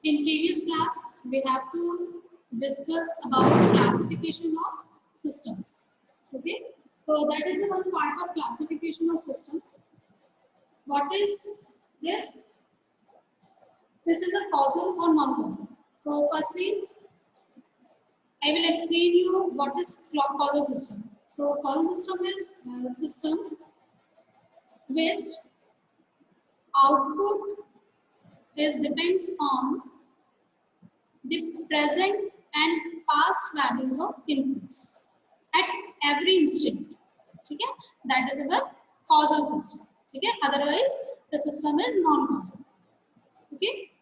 In previous class, we have to discuss about classification of systems. Okay, so that is one part of classification of system. What is this? This is a causal or non-causal. So firstly, I will explain you what is causal system. So causal system is a system which output depends on the present and past values of inputs at every instant. Okay, that is our causal system. Okay, otherwise the system is non-causal. Okay,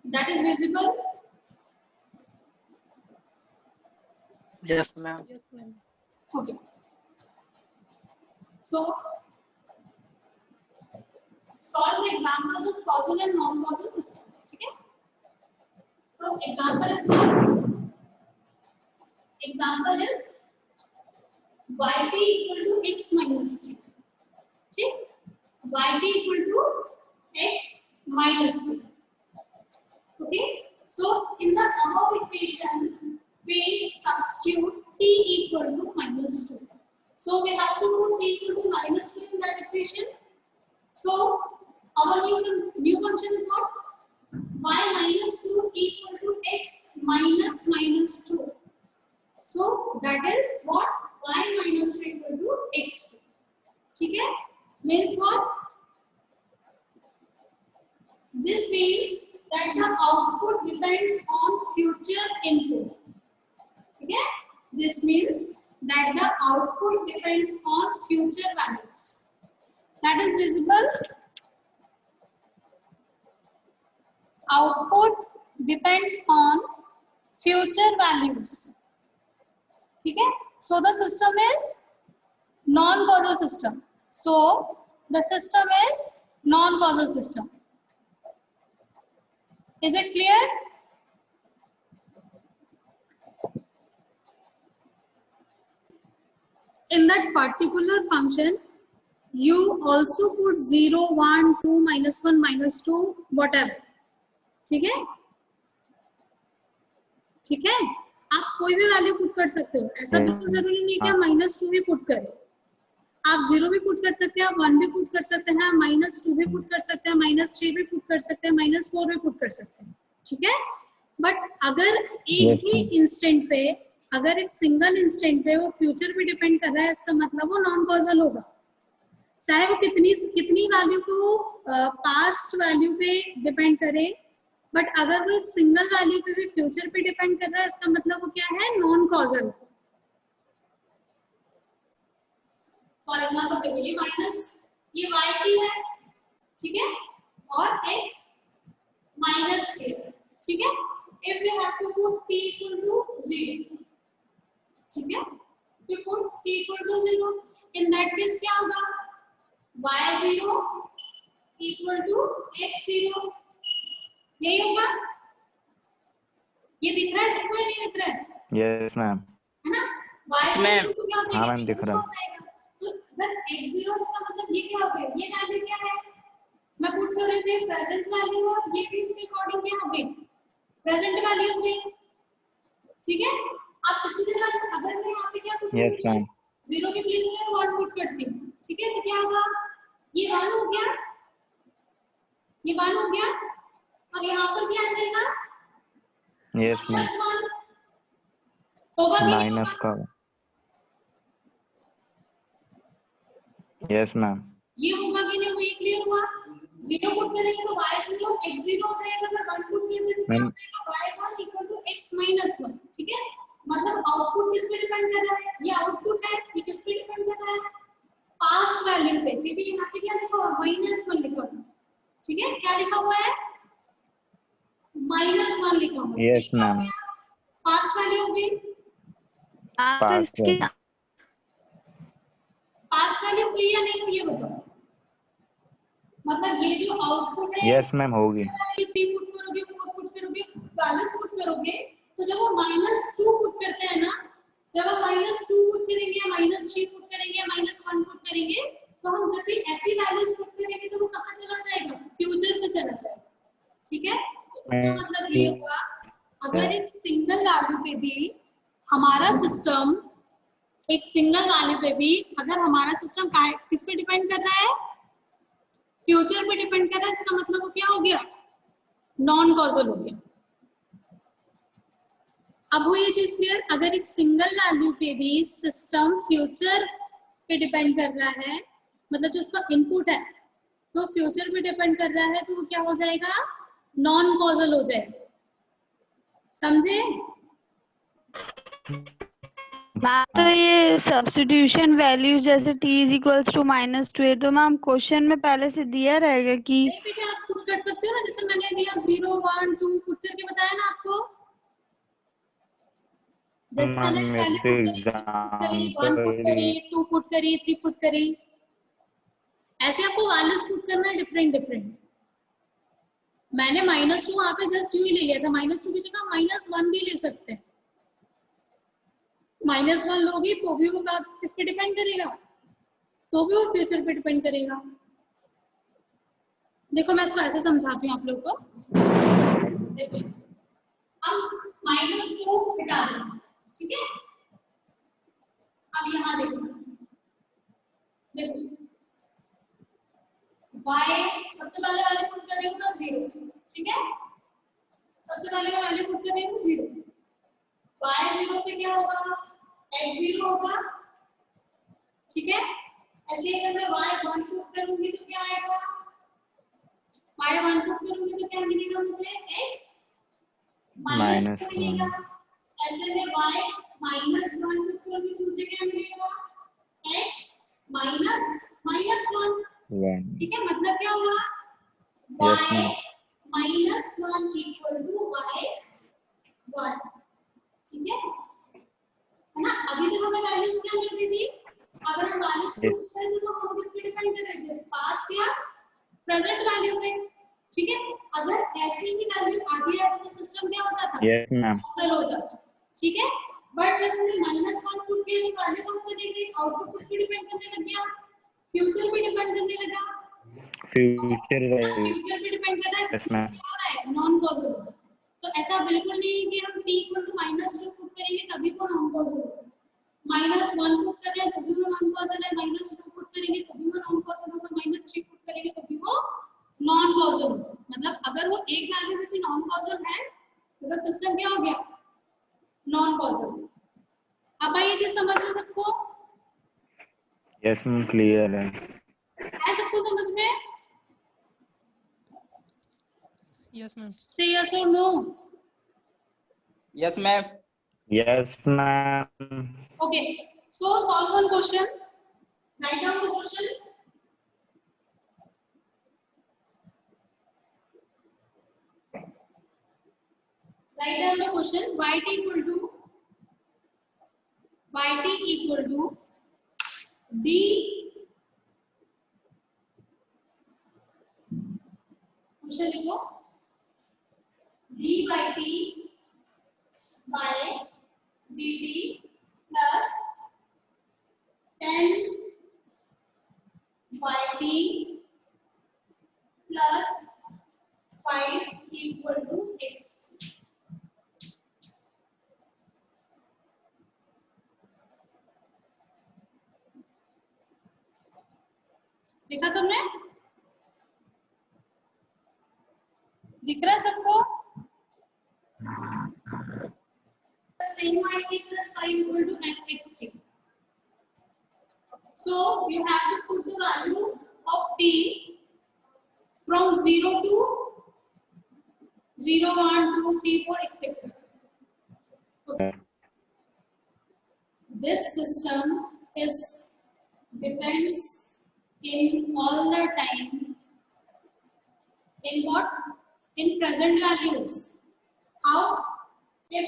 that is visible. Yes, ma'am. Okay, so solve the examples of causal and non-causal systems. Okay, so example is what? Example is yt equal to x minus 3. Okay, yt equal to x minus 2. Okay, so in the above equation, we substitute t equal to minus 2. So we have to put t equal to minus 2 in that equation. So our new function is what? Y minus 2 equal to x minus minus 2. So that is what? Y minus 2 equal to x. Okay? Means what? This means that the output depends on future input. Okay? This means that the output depends on future values. That is visible. Output depends on future values. Okay? So the system is non-causal system. So the system is non-causal system. Is it clear? In that particular function, you also put 0, 1, 2, minus 1, minus 2, whatever. ठीक है? ठीक है? आप कोई भी value put कर सकते हो. ऐसा बिल्कुल जरूरी नहीं कि आप माइनस 2 भी पुट करें. आप 0 भी पुट कर सकते हैं, आप 1 भी पुट कर सकते हैं, माइनस 2 भी पुट कर सकते हैं, माइनस 3 भी पुट कर सकते हैं, माइनस 4 भी पुट कर सकते हैं. ठीक है? बट अगर एक ही इंस्टेंट पे, अगर एक सिंगल इंस्टेंट पे वो फ्यूचर पे डिपेंड कर रहा है, इसका मतलब वो नॉन कॉजल होगा. चाहे वो कितनी वैल्यू को पास्ट वैल्यू पे डिपेंड करे, बट अगर वो एक सिंगल वैल्यू पे भी फ्यूचर पे डिपेंड कर रहा है, इसका मतलब वो क्या है? Non causal. फॉर एग्जांपल देखो, ये माइनस, ये yt है, ठीक है, और x माइनस 3. ठीक है? if we have to put t equal to 0, ठीक है, we put t equal to 0, in that case क्या होगा? y0 equal to x0. यही होगा. ये दिख रहा है सबको या नहीं दिख रहा है? Yes ma'am. है ना? y0 क्या हो जाएगा? हाँ मैम, दिख रहा है. तो अगर x0 इसका मतलब ये क्या हो गया? ये वैल्यू क्या है? मैं पुट कर रही हूँ प्रेजेंट वैल्यू, और ये भी इसके अकॉर्डिंग क्या हो गई? प्रेजेंट वैल्यू हो गई. ठीक है? आप इसी जगह अगर मैं यहाँ पे क्या पुट करती हूँ? Yes ma'am. 0 के प्लेस में 1 पुट करती हूँ. ठीक है? तो क्या होगा? ये 1 हो गया, ये 1 हो गया, और यहाँ पर क्या आ जाएगा? Yes ma'am. -1 होगा कि माइनस का. Yes ma'am. ये होगा कि नहीं? ये क्लियर हुआ? 0 पुट करेंगे तो y0 x0 हो जाएगा. अगर 1 पुट करते तो क्या हो जाएगा? y1 equal to x minus 1. ठीक है? मतलब आउटपुट किस पे डिपेंड कर रहा है? ये आउटपुट है, ये किस पे डिपेंड कर रहा है? पास्ट वैल्यू पे. क्योंकि यहाँ पे क्या लिखा हुआ? -1 लिखा हुआ. ठीक है? क्या लिखा हुआ है? -1 लिखा हुआ है. Yes ma'am. पास्ट वैल्यू हो गई. पास्ट वैल्यू हुई या नहीं हुई, ये बताओ. मतलब ये जो आउटपुट है, यस मैम होगी. 3 पुट करोगे, 4 पुट करोगे, 40 पुट करोगे, तो जब वो -2 पुट करते हैं ना, जब हम -2 पुट करेंगे, -3 पुट करेंगे, -1 पुट करेंगे, तो हम जब भी ऐसी वैल्यूज पुट करेंगे तो वो कहाँ चला जाएगा? फ्यूचर में चला जाएगा. ठीक है, तो इसका मतलब ये हुआ अगर एक सिंगल वैल्यू पे भी हमारा सिस्टम, एक सिंगल वैल्यू पे भी अगर हमारा सिस्टम किस पे डिपेंड कर रहा है, फ्यूचर पे डिपेंड कर रहा है, इसका मतलब वो क्या हो गया, नॉन कॉजल हो गया। अब वो ये चीज क्लियर, अगर एक सिंगल वैल्यू पे भी सिस्टम फ्यूचर पे डिपेंड कर रहा है, मतलब जो उसका इनपुट है तो फ्यूचर पे डिपेंड कर रहा है, तो वो क्या हो जाएगा, नॉन कॉजल हो जाएगा। समझे? मैम तो ये सब्स्टिट्यूशन वैल्यूज जैसे t इज इक्वल्स टू -2 है, तो मैम क्वेश्चन में पहले से दिया रहेगा कि नहीं बेटा, आप पुट कर सकते हो ना, जैसे मैंने अभी 0 1 2 पुट करके बताया ना आपको, जैसे मैंने पहले पुट करी, 0 पुट करी, 1 पुट करी, 2 पुट करी, 3 पुट करी, ऐसे आपको वैल्यूज पुट करना है डिफरेंट डिफरेंट। मैंने -2 वहां पे जस्ट यूं ही ले लिया था, -2 की जगह -1 भी ले सकते हैं। -1 लोगी तो भी वो किस पे डिपेंड करेगा, तो भी वो फ्यूचर पे डिपेंड करेगा। देखो मैं इसको ऐसे समझाती हूँ आप लोग को, देखो हम -2 हटा देंगे, ठीक है। अब यहाँ देखो, देखो y सबसे पहले वैल्यू पुट कर रही हूँ ना 0, ठीक है, सबसे पहले मैं वैल्यू पुट कर रही हूँ 0, y 0 पे क्या होगा, x 0 होगा, ठीक है। ऐसे ही अगर मैं y 1 पुट करूंगी तो क्या आएगा, y 1 पुट करूंगी तो क्या मिलेगा मुझे, x -2 मिलेगा। ऐसे में y -1 पुट करूंगी तो मुझे क्या मिलेगा, x -1, ठीक है। मतलब क्या हुआ, y -1 इक्वल टू y 1, ठीक है ना। अभी तो हमें वैल्यूज क्या मिल रही थी, अगर हम वैल्यूज पुट करेंगे तो हम किस पे डिपेंड कर रहे थे, पास्ट या प्रेजेंट वैल्यू पे, ठीक है। अगर ऐसी ही वैल्यू आती रहती तो सिस्टम क्या हो जाता, यस मैम, कॉजल हो जाता, ठीक है। बट जब हमने -1 पुट किया तो वैल्यू कौन सी दी गई, आउटपुट किस पे डिपेंड करने लग गया, फ्यूचर पे डिपेंड करने लगा, फ्यूचर वैल्यू। फ्यूचर पे डिपेंड कर रहा है, यस इसमें मैम, क्या हो रहा है, नॉन कॉजल। तो ऐसा बिल्कुल नहीं है कि हम t -2 पुट करेंगे तभी वो नॉन कॉजल होगा, -1 पुट कर रहे हैं तभी वो नॉन कॉजल है, -2 पुट करेंगे तभी वो नॉन कॉजल होगा, -3 पुट करेंगे तभी वो नॉन कॉजल होगा। मतलब अगर वो एक वैल्यू में भी नॉन कॉजल है तो सिस्टम क्या हो गया, नॉन कॉजल। अब ये चीज समझ में सबको, यस मैम क्लियर है। सबको समझ में, Yes, ma'am. से यस और no. Yes, ma'am. Yes ma'am, Okay, so solve one question. Write down the question. Write down the question. Yt equal to d question लिखो, d by t by dt plus 10 yt plus 5 equal to x. देखा सबने, दिख रहा है सबको, 10 yt plus 5 equal to xt. So you have to put the value of t from 0 to 0, 1, 2, 3, 4, etc. Okay. This system is depends in all the time in what? In present values. How? If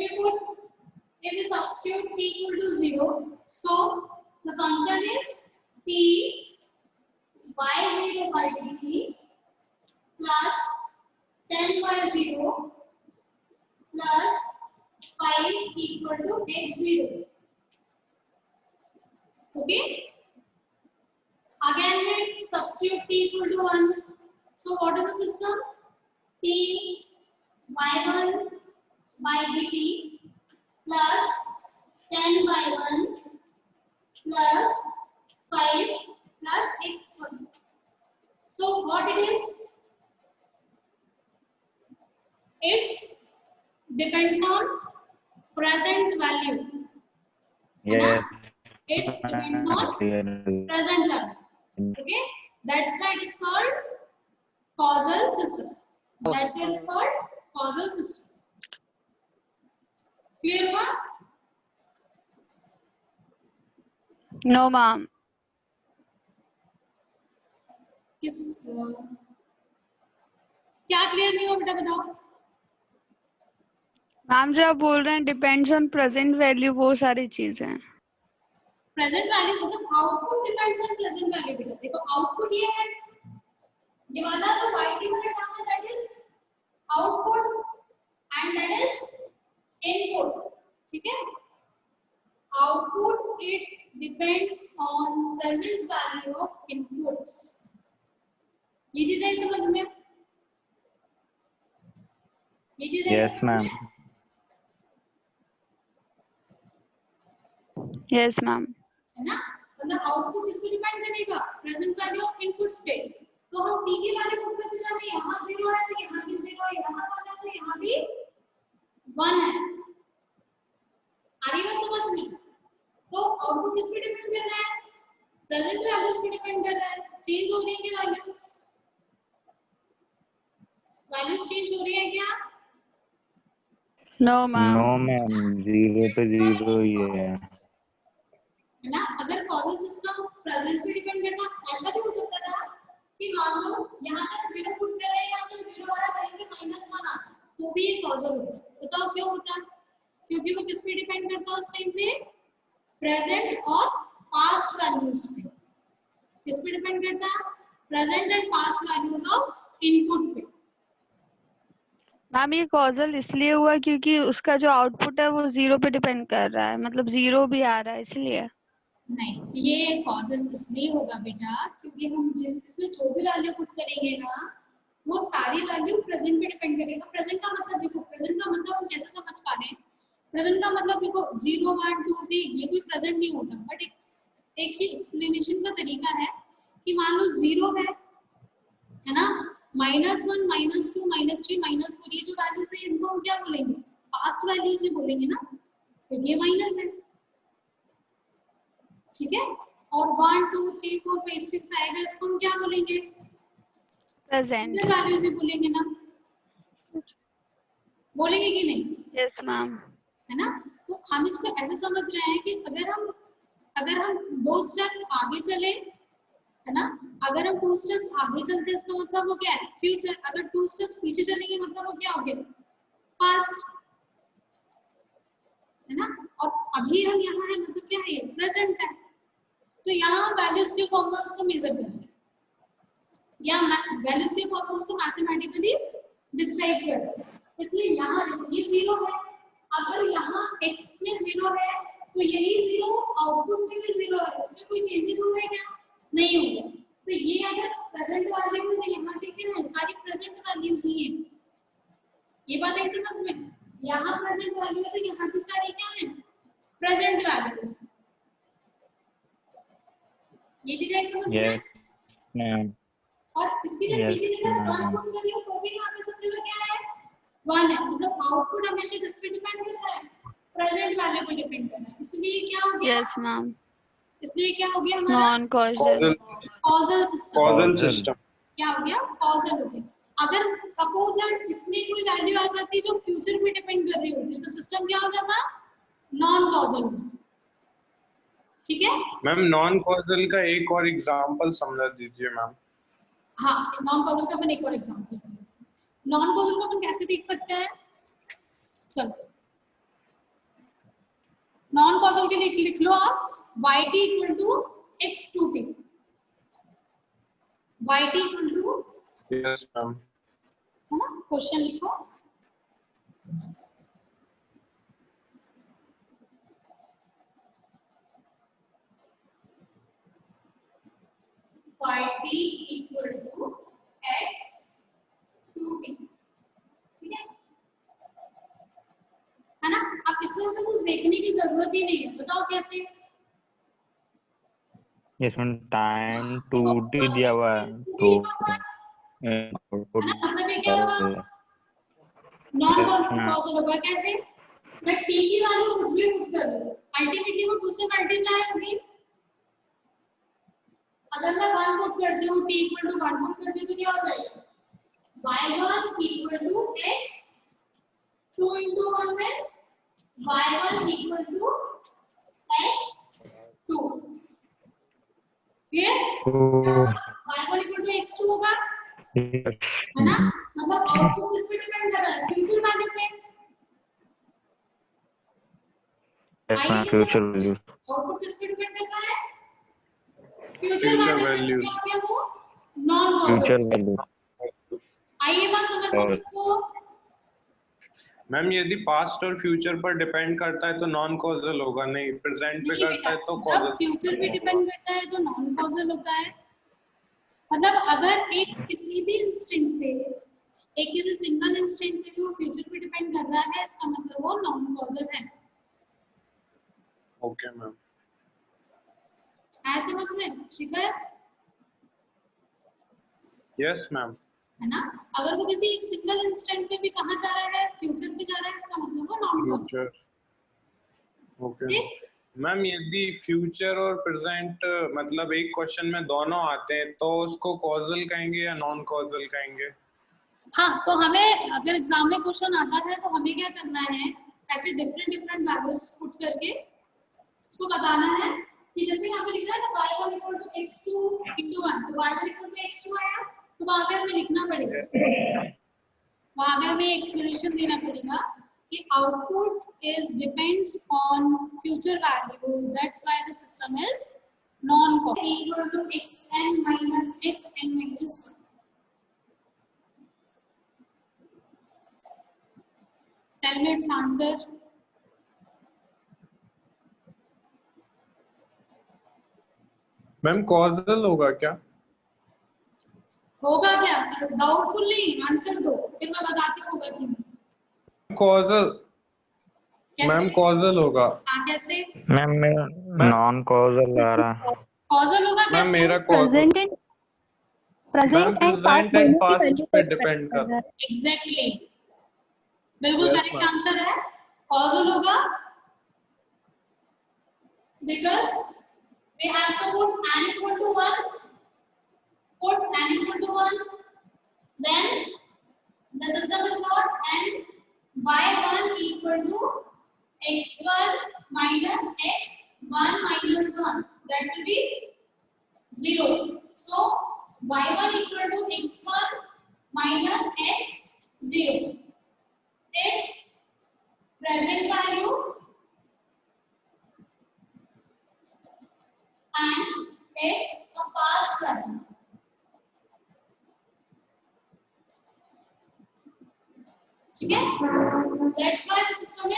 you substitute t equal to 0, so the function is t y0 by dt plus 10 by 0 plus 5 equal to x0. Okay? Again we substitute t equal to 1. So what is the system? t y1 by dt plus 10y1 plus 5 plus x1. So what it is? It's depends on present value. Yes, It's depends on clear. present value. Okay, that's why it is called causal system. That's why it's called causal system. Clear हुआ? No, ma'am. किस क्या clear नहीं हो बेटा बताओ? Ma'am जो आप बोल रहे हैं डिपेंड्स ऑन प्रेजेंट वैल्यू, वो सारी चीजें। प्रेजेंट वैल्यू मतलब output depends on present value बेटा। देखो आउटपुट ये है, ये वाला जो yt वाला टर्म है that is output and that is input. ठीक है, output it depends on present value of inputs. ये चीज है समझ में? ये चीज है Yes, समझ ma'am. में? Yes ma'am. है ना, मतलब आउटपुट किस पे डिपेंड करेगा? प्रेजेंट वैल्यू ऑफ इनपुट्स पे। तो हम t की वैल्यू पुट करते जा रहे हैं, यहाँ 0 है तो यहाँ भी 0 है, यहाँ 1 है तो यहाँ भी 1 है। आ रही बात समझ में? तो आउटपुट किस पे डिपेंड कर रहा है? प्रेजेंट वैल्यूज पे डिपेंड कर रहा है। चेंज हो रही है क्या वैल्यूज? वैल्यूज चेंज हो रही है क्या? No ma'am. No, ma'am. 0 पे 0 ही है. है ना, अगर कॉजल सिस्टम प्रेजेंट पे डिपेंड करता, ऐसा भी हो सकता था कि मान लो यहाँ पर 0 पुट कर रहे हैं, यहाँ पे 0 आ रहा है, कहीं पे -1 आता, तो भी एक कॉजल होता। बताओ क्यों होता? क्योंकि वो किस पे डिपेंड करता है उस टाइम पे? प्रेजेंट और पास्ट वैल्यूज पे। किस पे डिपेंड करता है? Present and past values of input पे। मैम ये कॉजल इसलिए हुआ क्योंकि उसका जो आउटपुट है वो 0 पे डिपेंड कर रहा है, मतलब 0 भी आ रहा है इसलिए। नहीं, ये कॉजल इसलिए होगा बेटा क्योंकि हम जिसमें जो भी वैल्यू पुट करेंगे ना, वो सारी वैल्यू प्रेजेंट पे डिपेंड करेगा। प्रेजेंट का मतलब देखो, प्रेजेंट का मतलब हम कैसे समझ पा रहे हैं? प्रेजेंट का मतलब देखो 0 1 2 3 ये कोई प्रेजेंट नहीं होता, बट एक ही एक्सप्लेनेशन का तरीका है कि मान लो 0 है ना, -1 -2 -3 -4 ये जो वैल्यूज है इनको हम क्या बोलेंगे? पास्ट वैल्यूज ही बोलेंगे ना, तो ये माइनस है। ठीक है, और 1 2 3 4 5 6 आएगा, इसको हम क्या बोलेंगे? प्रेजेंट। फ्यूचर वैल्यूज ही बोलेंगे ना, बोलेंगे कि नहीं? Yes ma'am. है ना, तो हम इसको ऐसे समझ रहे हैं कि अगर हम 2 स्टेप आगे चले, है ना, अगर हम 2 स्टेप्स आगे चलते हैं इसका मतलब वो क्या है? फ्यूचर। अगर 2 स्टेप्स पीछे चलेंगे मतलब वो क्या हो गया? पास्ट। है ना, और अभी हम यहाँ है मतलब क्या है? ये प्रेजेंट है। तो यहाँ वैल्यूज के फॉर्म में उसको मेजर करेंगे या वैल्यूज के फॉर्म में उसको मैथमेटिकली डिस्क्राइब करेंगे। इसलिए यहाँ ये 0 है, अगर यहाँ x में 0 है तो यही 0 आउटपुट में भी 0 है, इसमें कोई चेंजेस हो रहे हैं क्या? नहीं होंगे। तो ये अगर प्रेजेंट वैल्यू है तो यहाँ पे क्या है? सारी प्रेजेंट वैल्यूज ही है। ये बात है समझ में? यहाँ प्रेजेंट वैल्यू है तो यहाँ की सारी क्या है? Present values. ये चीज है समझ में? Yes, ma'am. और इसकी जब Yes, टीवी जगह ma'am. 1 पुट करिए तो भी यहाँ पे सब जगह क्या है? 1 है। मतलब आउटपुट हमेशा किस पे डिपेंड करता है? प्रेजेंट वैल्यू पे डिपेंड करता है। इसलिए क्या हो गया? Yes ma'am. इसलिए क्या हो गया हमारा? Non causal. Causal system. Causal Causal. System. क्या हो गया? कॉजल हो गया। अगर सपोज इसमें कोई वैल्यू आ जाती जो फ्यूचर पे डिपेंड कर रही होती तो सिस्टम क्या हो जाता? नॉन कॉजल हो जाता। ठीक है, मैम नॉन कॉजल का एक और एग्जांपल समझा दीजिए मैम। हाँ, नॉन कॉजल का अपन एक और एग्जांपल कर लेते हैं। नॉन कॉजल को अपन कैसे देख सकते हैं? चलो नॉन कॉजल के लिए लिख लो आप yt equal to x2t। yt equal to, yes ma'am. है ना, क्वेश्चन लिखो yt इक्वल टू x2t। इसमें टाइम 2t दिया हुआ है तो आउटपुट मतलब ये क्या होगा, नॉन कॉजल होगा। कैसे? मैं t की वैल्यू कुछ भी पुट कर दूं, अल्टीमेटली वो 2 से मल्टीप्लाई होगी। अगर मैं 1 पुट करती हूँ, t इक्वल टू 1 पुट करती हूँ तो क्या हो जाएगा, y1 equal to x 2 into 1 means y1 equal to x2। Clear? y1 equal to x2 होगा, है ना? मतलब आउटपुट किस पे डिपेंड कर रहा है, फ्यूचर वैल्यू पे। फ्यूचर वैल्यू आउटपुट किस पे डिपेंड करता है, फ्यूचर फ्यूचर वैल्यू पे। वैल्यू। क्या हो गया वो, नॉन फ्यूचर कॉजल। वैल्यू आइए बात समझ लो सबको। मैम यदि पास्ट और फ्यूचर पर डिपेंड करता है तो नॉन कॉजल होगा, नहीं प्रेजेंट पे नहीं करता है बेटा, तो जब कॉजल। फ्यूचर पे डिपेंड करता है तो नॉन कॉजल होता है। मतलब अगर एक किसी भी इंस्टेंट पे, एक किसी सिंगल इंस्टेंट पे भी वो फ्यूचर पे डिपेंड कर रहा है, इसका मतलब वो नॉन कॉजल है। Okay ma'am. ऐसे समझ में शिखर, यस मैम। है ना? अगर वो किसी एक सिंगल इंस्टेंट पे भी कहाँ जा रहा है, फ्यूचर पे जा रहा है, इसका मतलब वो नॉन कॉजल। फ्यूचर। ओके ठीक? मैम, यदि फ्यूचर और प्रेजेंट मतलब एक क्वेश्चन में दोनों आते हैं तो उसको कॉजल कहेंगे या नॉन कॉजल कहेंगे? हाँ, तो हमें अगर एग्जाम में क्वेश्चन आता है तो हमें क्या करना है, ऐसे डिफरेंट डिफरेंट वैल्यूज पुट करके उसको बताना है कि जैसे यहाँ पे लिखा है ना y1 equal to x2 into 1, तो y1 इक्वल टू x2 आया, तो वहां पे हमें लिखना पड़ेगा, वहां पे हमें एक्सप्लेनेशन देना पड़ेगा कि output is depends on future values, that's why the system is non causal equal to xn minus xn minus 1। Tell me its answer. Ma'am causal होगा क्या? होगा क्या? डाउटफुल नहीं, आंसर दो, फिर मैं बताती हूँ होगा कि नहीं। कॉजल। कैसे? मैम कॉजल होगा। हाँ, कैसे? मैम मेरा नॉन कॉजल आ रहा है। कॉजल होगा मैम कैसे? मेरा causal. Present ma'am and past present and दोनों की पास्ट वैल्यू पे पे डिपेंड डिपेंड कर कर। रहा है। एग्जैक्टली, बिल्कुल यस करेक्ट मैम। आंसर है, कॉजल होगा, because we have to put n equal to 1, put n equal to 1, then the system is not n y1 equal to x1 minus x1 minus 1, that will be 0. So y1 equal to x1 minus x0, its present value and its a past value. ठीक है? That's why the system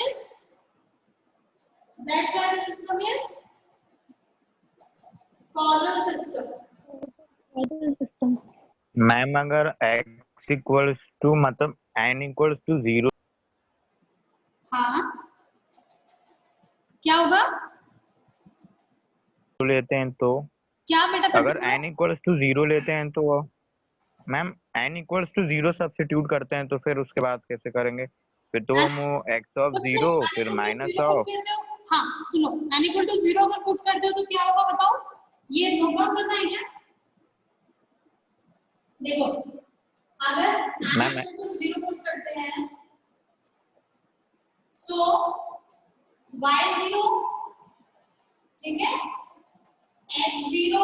is causal system. Ma'am अगर x equals to मतलब n equals to 0 हाँ, क्या होगा? लेते हैं तो, क्या बेटा फिर से अगर बोलो? n इक्वल्स टू 0 लेते हैं तो ma'am n equals to 0 substitute करते हैं तो फिर उसके बाद कैसे करेंगे? फिर तो हम x ऑफ कुछ 0 नहीं, फिर n equal to minus 0 of. Put करते हो। हाँ सुनो, n equal to 0 अगर पुट करते हो तो क्या होगा बताओ? ये नोट डाउन करना है क्या? देखो, अगर n ma'am equal to 0 put करते हैं, so y0, ठीक है, x0,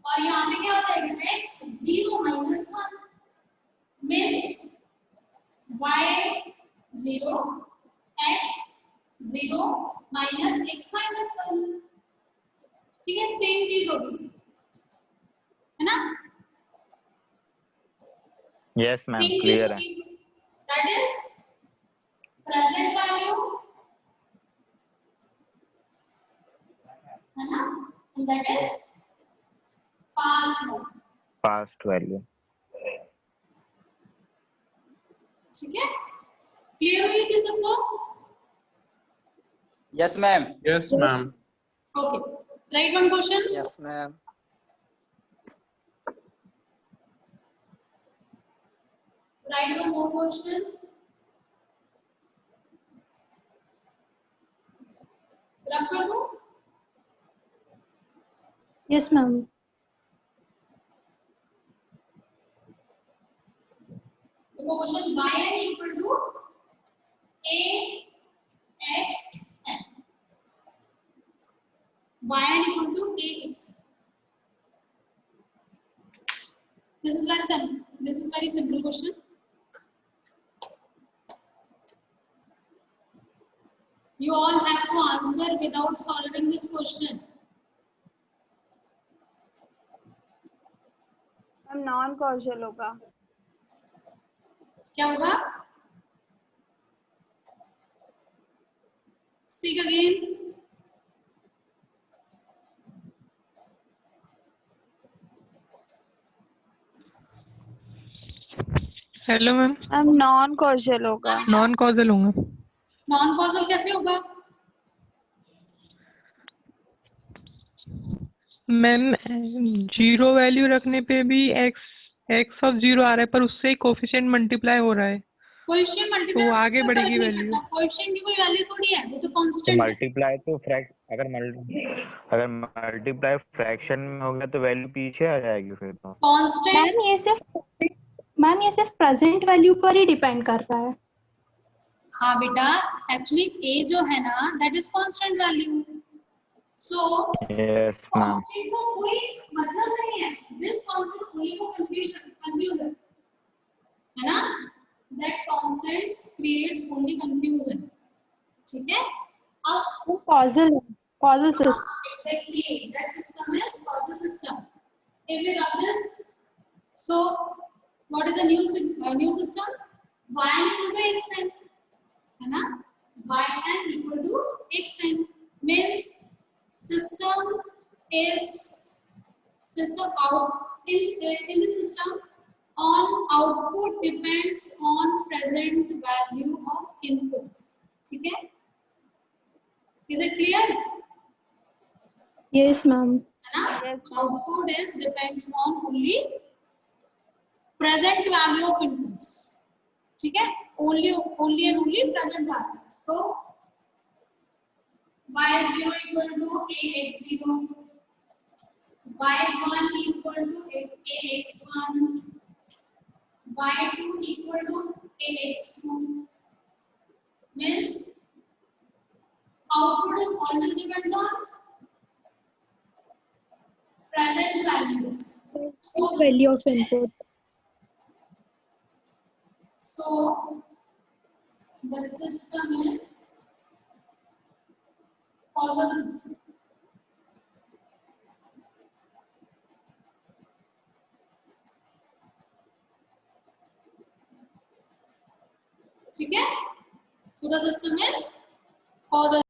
और यहाँ पे क्या हो जाएगा, x0 minus 1 means y0 x0 minus x minus 1, ठीक है, सेम चीज होगी, है ना? यस मैम सेम चीज क्लियर है। होगी, दैट इज प्रेजेंट वैल्यू, है ना, and that is past value. Past value. ठीक है, क्लियर हुई चीज सबको? Yes ma'am. Yes ma'am. Okay, Write one question. Yes, ma'am. Write one more question. रब कर दूं? Yes, ma'am. देखो question yn equal to ax n. yn equal to ax. This is very simple. This is very simple question. You all have to answer without solving this question. Ma'am non causal होगा। क्या होगा? Speak again. Hello ma'am, ma'am non causal होगा। Non causal होंगे। Non causal कैसे होगा? Ma'am zero value रखने पे भी एक्स ऑफ जीरो आ रहा है, पर उससे कोफिशिएंट मल्टीप्लाई हो रहा है, कोएफिशिएंट मल्टीप्लाई तो आगे बढ़ेगी वैल्यू। कोएफिशिएंट की कोई वैल्यू थोड़ी है, वो तो तो कांस्टेंट है। मल्टीप्लाई तो अगर मल्टीप्लाई फ्रैक्शन में हो गया तो वैल्यू पीछे आ जाएगी फिर तो। कांस्टेंट मैम ये सिर्फ प्रेजेंट वैल्यू पर ही डिपेंड कर रहा है। हाँ बेटा, एक्चुअली a जो है ना, that is constant value. So yes ma'am. Constant का कोई मतलब नहीं है। This constant only for confusion है ना, that constants creates only confusion. ठीक है, अब वो causal system. exactly that system is causal system. If we run this, so what is a new system? yn equal to xn है ना, yn equal to xn means system out in the system on output depends on present value of inputs. ठीक है, is it clear? Yes ma'am. है ना, output is depends on only present value of inputs. ठीक है, only and only present value. So y0 equal to ax0, y1 equal to ax1, y2 equal to ax2 means output is always depends on present values. So Value of input. So the system is causal system. ठीक है, so the system is causal.